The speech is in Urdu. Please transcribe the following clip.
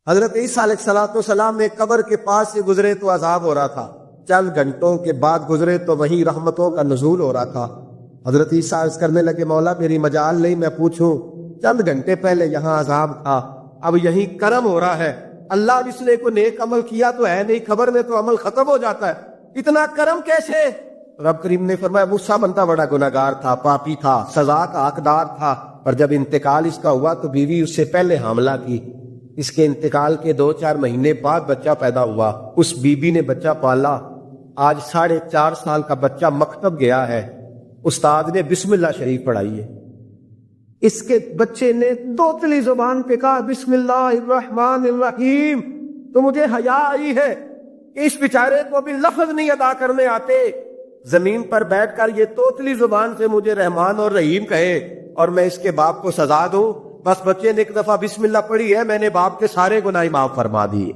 حضرت عیسیٰ علیہ السلام میں قبر کے پاس سے گزرے تو عذاب ہو رہا تھا، چند گھنٹوں کے بعد گزرے تو وہیں رحمتوں کا نزول ہو رہا تھا۔ حضرت عیسیٰ عرض کرنے لگے مولا میری مجال نہیں میں پوچھوں، چند گھنٹے پہلے یہاں عذاب تھا، اب یہیں کرم ہو رہا ہے، اللہ جس نے کو نیک عمل کیا تو ہے نہیں، خبر میں تو عمل ختم ہو جاتا ہے، اتنا کرم کیسے؟ رب کریم نے فرمایا موسیٰ بندہ بڑا گناہگار تھا، پاپی تھا، سزا کا حقدار تھا، پر جب انتقال اس کا ہوا تو بیوی اس سے پہلے حاملہ کی، اس کے انتقال کے 2-4 مہینے بعد بچہ پیدا ہوا، اس بیوی نے بچہ پالا، آج 4.5 سال کا بچہ مکتب گیا ہے، استاد نے بسم اللہ شریف پڑھائی ہے، اس کے بچے نے توتلی زبان پہ کہا بسم اللہ الرحمن الرحیم، تو مجھے حیا آئی ہے کہ اس بیچارے کو بھی لفظ نہیں ادا کرنے آتے، زمین پر بیٹھ کر یہ توتلی زبان سے مجھے رحمان اور رحیم کہے اور میں اس کے باپ کو سزا دوں، بس بچے نے ایک دفعہ بسم اللہ پڑھی ہے، میں نے باپ کے سارے گناہ معاف فرما دیے۔